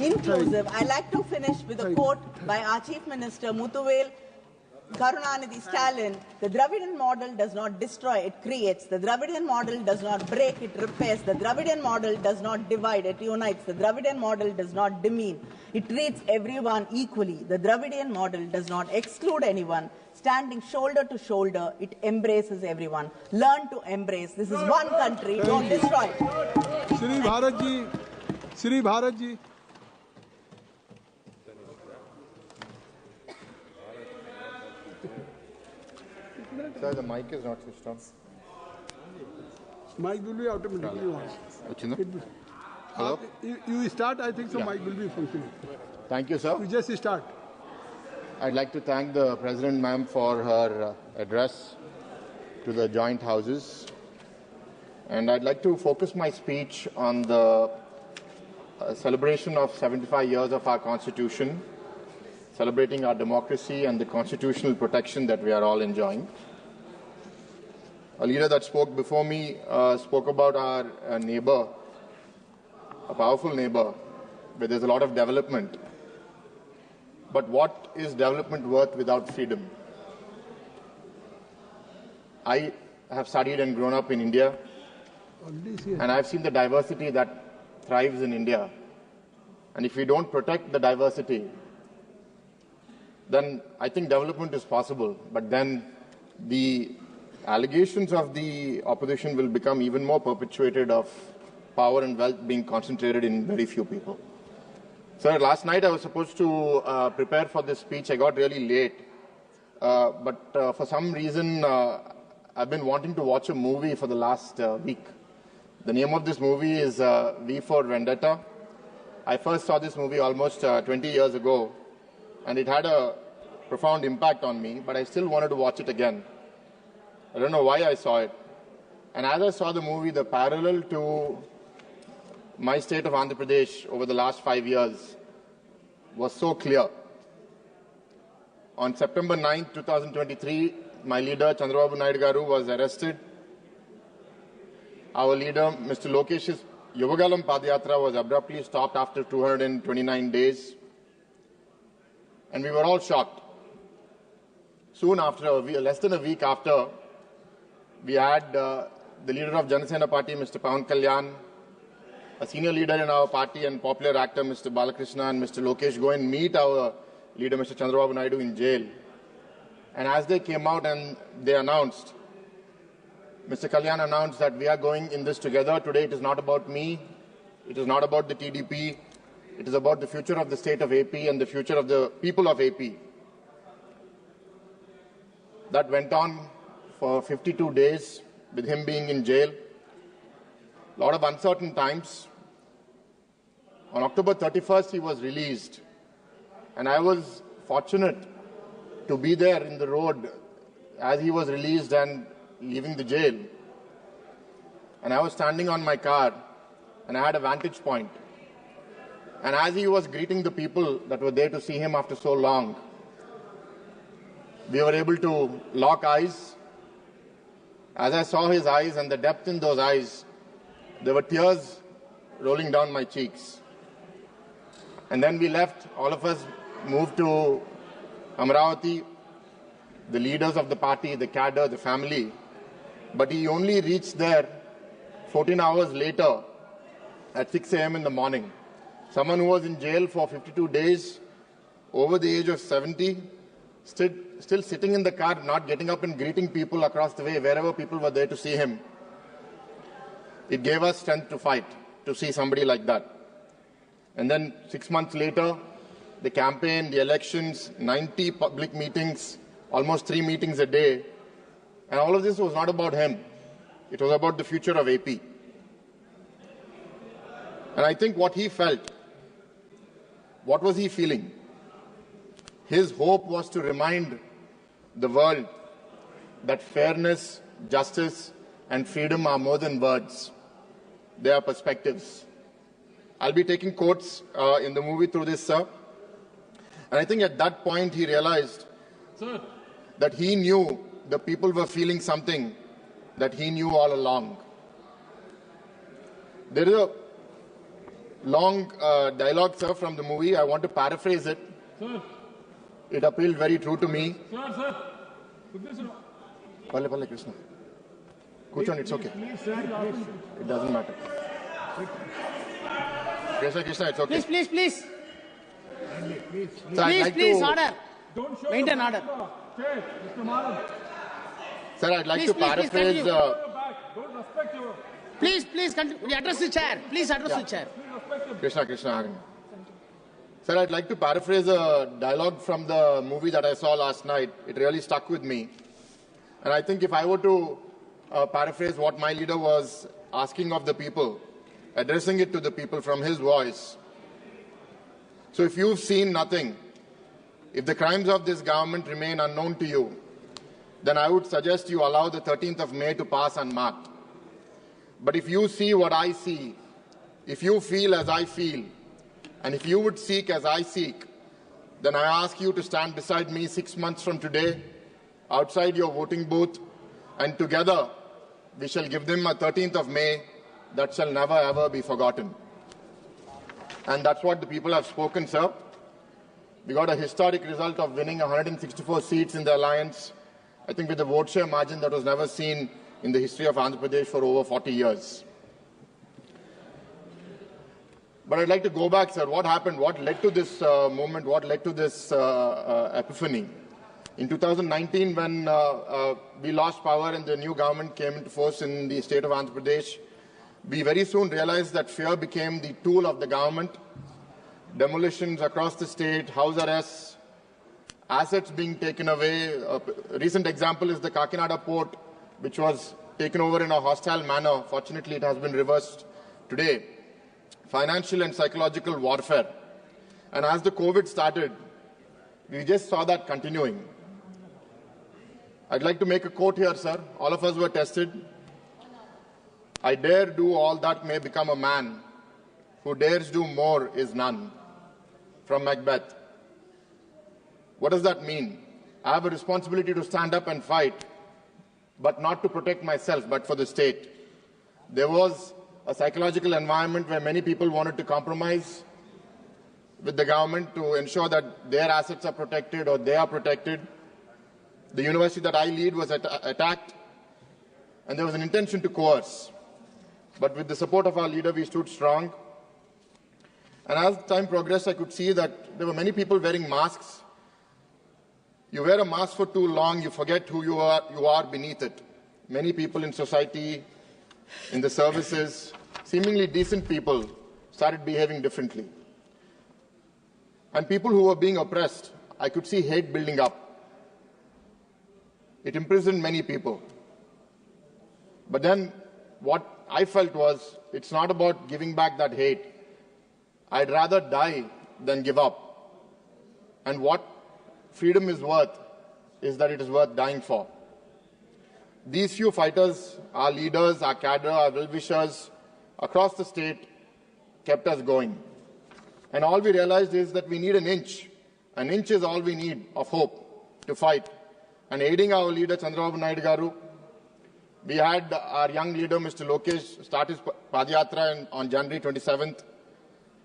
inclusive. I like to finish with a quote by our Chief Minister Muthuvel Karunanidhi Stalin. The Dravidian model does not destroy, it creates. The Dravidian model does not break, it repairs. The Dravidian model does not divide, it unites. The Dravidian model does not demean, it treats everyone equally. The Dravidian model does not exclude anyone. Standing shoulder to shoulder, it embraces everyone. Learn to embrace. This is one country, don't destroy it. Shri Bharat ji. Sir, the mic is not switched on. Mic will be automatically on. Hello? You start, I think so. Yeah. Mic will be functioning. Thank you, sir. You just start. I'd like to thank the President, ma'am, for her address to the joint houses. And I'd like to focus my speech on the celebration of 75 years of our Constitution, celebrating our democracy and the constitutional protection that we are all enjoying. A leader that spoke before me spoke about our neighbor, a powerful neighbor, where there's a lot of development. But what is development worth without freedom? I have studied and grown up in India, and I've seen the diversity that thrives in India. And if we don't protect the diversity, then I think development is possible. But then the allegations of the opposition will become even more perpetuated of power and wealth being concentrated in very few people. Sir, last night I was supposed to prepare for this speech. I got really late. But for some reason, I've been wanting to watch a movie for the last week. The name of this movie is V for Vendetta. I first saw this movie almost 20 years ago, and it had a profound impact on me, but I still wanted to watch it again. I don't know why I saw it. And as I saw the movie, the parallel to my state of Andhra Pradesh over the last 5 years was so clear. On September 9, 2023, my leader, Chandrababu Naidu Garu, was arrested. Our leader, Mr. Lokesh's Yuvagalam Padayatra was abruptly stopped after 229 days. And we were all shocked. Soon after, less than a week after, we had the leader of Janasena Party, Mr. Pawan Kalyan, a senior leader in our party and popular actor, Mr. Balakrishna, and Mr. Lokesh go and meet our leader, Mr. Chandrababu Naidu, in jail. And as they came out and they announced, Mr. Kalyan announced that we are going in this together. Today it is not about me, it is not about the TDP, it is about the future of the state of AP and the future of the people of AP. That went on for 52 days with him being in jail. A lot of uncertain times. On October 31st, he was released. And I was fortunate to be there in the road as he was released and leaving the jail. And I was standing on my car and I had a vantage point. And as he was greeting the people that were there to see him after so long, we were able to lock eyes. As I saw his eyes and the depth in those eyes, there were tears rolling down my cheeks. And then we left, all of us moved to Amravati, the leaders of the party, the cadre, the family. But he only reached there 14 hours later at 6 a.m. in the morning. Someone who was in jail for 52 days, over the age of 70, still sitting in the car, not getting up and greeting people across the way, wherever people were there to see him. It gave us strength to fight, to see somebody like that. And then 6 months later, the campaign, the elections, 90 public meetings, almost 3 meetings a day. And all of this was not about him. It was about the future of AP. And I think what he felt, what was he feeling? His hope was to remind the world that fairness, justice, and freedom are more than words. They are perspectives. I'll be taking quotes in the movie through this, sir. And I think at that point he realized that he knew the people were feeling something that he knew all along. There is long dialogue, sir, from the movie. I want to paraphrase it. Sir. It appealed very true to me. Sir. Palle, Krishna. Kuchon, it's okay. It doesn't matter. Krishna, it's okay. Please. So Please, order. Don't show Maintain your order. Okay, Mr. Maran. Sir, I'd like Please, to please, paraphrase. continue. Don't respect your. Please, continue. Address the chair. Please address the chair. Krishna. Sir, I'd like to paraphrase a dialogue from the movie that I saw last night. It really stuck with me. And I think if I were to paraphrase what my leader was asking of the people, addressing it to the people from his voice. So if you've seen nothing, if the crimes of this government remain unknown to you, then I would suggest you allow the 13th of May to pass unmarked. But if you see what I see, if you feel as I feel, and if you would seek as I seek, then I ask you to stand beside me 6 months from today, outside your voting booth, and together we shall give them a 13th of May that shall never ever be forgotten. And that's what the people have spoken, sir. We got a historic result of winning 164 seats in the alliance, I think with a vote share margin that was never seen in the history of Andhra Pradesh for over 40 years. But I'd like to go back, sir. What happened? What led to this movement? What led to this epiphany? In 2019, when we lost power and the new government came into force in the state of Andhra Pradesh, we very soon realized that fear became the tool of the government. Demolitions across the state, house arrests, assets being taken away. A recent example is the Kakinada port, which was taken over in a hostile manner. Fortunately, it has been reversed today. Financial and psychological warfare. And as the COVID started, we just saw that continuing. I'd like to make a quote here, sir. All of us were tested. I dare do all that may become a man. Who dares do more is none. From Macbeth. What does that mean? I have a responsibility to stand up and fight, but not to protect myself, but for the state. There was a psychological environment where many people wanted to compromise with the government to ensure that their assets are protected or they are protected. The university that I lead was attacked, and there was an intention to coerce. But with the support of our leader, we stood strong. And as time progressed, I could see that there were many people wearing masks. You wear a mask for too long, you forget who you are beneath it. Many people in society, in the services, seemingly decent people, started behaving differently. And people who were being oppressed, I could see hate building up. It imprisoned many people. But then what I felt was, it's not about giving back that hate. I'd rather die than give up. And what freedom is worth is that it is worth dying for. These few fighters, our leaders, our cadre, our well-wishers across the state kept us going. And all we realized is that we need an inch. An inch is all we need of hope to fight. And aiding our leader, Chandrababu Naidu Garu, we had our young leader, Mr. Lokesh, start his Padayatra on January 27th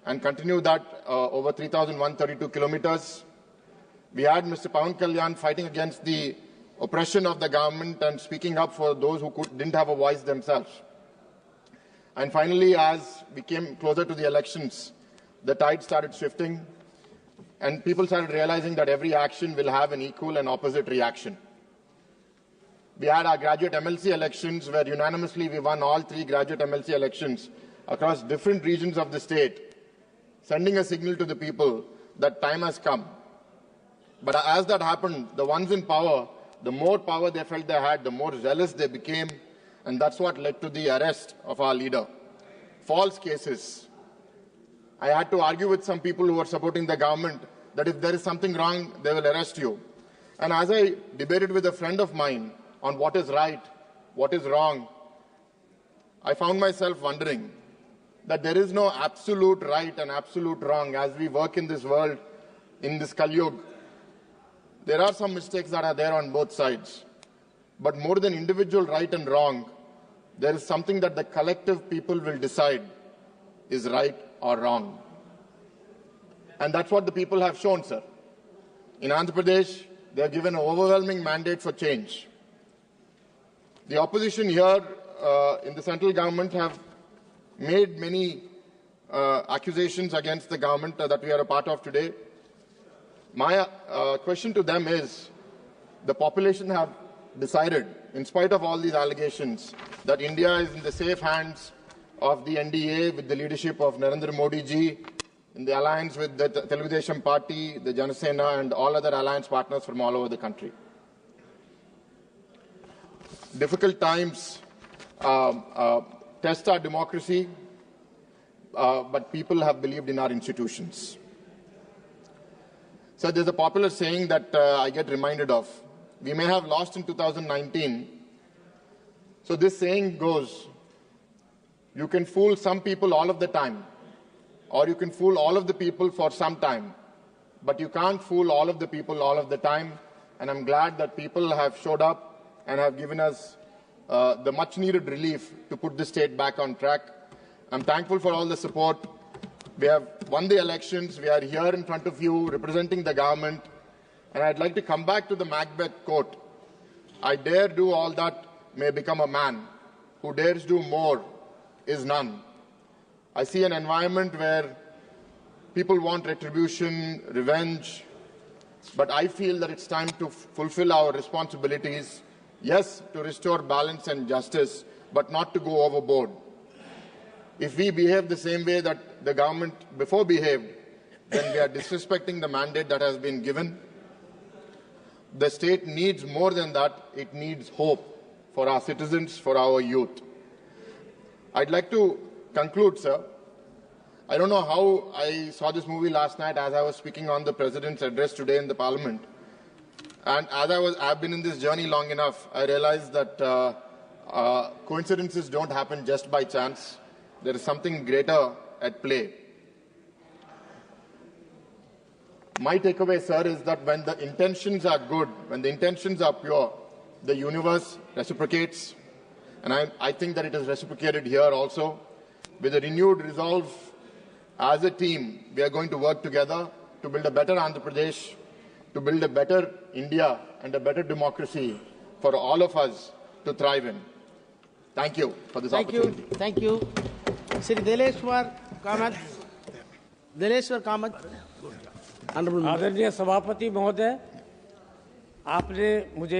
and continue that over 3,132 kilometers. We had Mr. Pawan Kalyan fighting against the oppression of the government and speaking up for those who didn't have a voice themselves. And finally, as we came closer to the elections, the tide started shifting and people started realizing that every action will have an equal and opposite reaction. We had our graduate MLC elections where unanimously we won all 3 graduate MLC elections across different regions of the state, sending a signal to the people that time has come. But as that happened, the ones in power, the more power they felt they had, the more zealous they became, and that's what led to the arrest of our leader. False cases. I had to argue with some people who were supporting the government that if there is something wrong, they will arrest you. And as I debated with a friend of mine on what is right, what is wrong, I found myself wondering that there is no absolute right and absolute wrong as we work in this world, in this Kali Yuga. There are some mistakes that are there on both sides. But more than individual right and wrong, there is something that the collective people will decide is right or wrong. And that's what the people have shown, sir. In Andhra Pradesh, they have given an overwhelming mandate for change. The opposition here in the central government have made many accusations against the government that we are a part of today. My question to them is, the population have decided, in spite of all these allegations, that India is in the safe hands of the NDA with the leadership of Narendra Modi ji, in the alliance with the Telugu Desam Party, the Janasena and all other alliance partners from all over the country. Difficult times test our democracy, but people have believed in our institutions. So there's a popular saying that I get reminded of. We may have lost in 2019. So this saying goes, you can fool some people all of the time, or you can fool all of the people for some time, but you can't fool all of the people all of the time. And I'm glad that people have showed up and have given us the much-needed relief to put the state back on track. I'm thankful for all the support. We have won the elections. We are here in front of you representing the government. And I'd like to come back to the Macbeth quote. I dare do all that may become a man. Who dares do more is none. I see an environment where people want retribution, revenge, but I feel that it's time to fulfill our responsibilities. Yes, to restore balance and justice, but not to go overboard. If we behave the same way that the government before behaved, then we are disrespecting the mandate that has been given. The state needs more than that. It needs hope for our citizens, for our youth. I'd like to conclude, sir. I don't know how I saw this movie last night as I was speaking on the President's address today in the Parliament. And as I've been in this journey long enough, I realized that coincidences don't happen just by chance. There is something greater at play. My takeaway, sir, is that when the intentions are good, when the intentions are pure, the universe reciprocates. And I think that it is reciprocated here also. With a renewed resolve, as a team, we are going to work together to build a better Andhra Pradesh, to build a better India and a better democracy for all of us to thrive in. Thank you for this opportunity. Thank you. Sri Deleshwar Kamath. Deleshwar Kamath. आदरणीय सभापति महोदय, आपने मुझे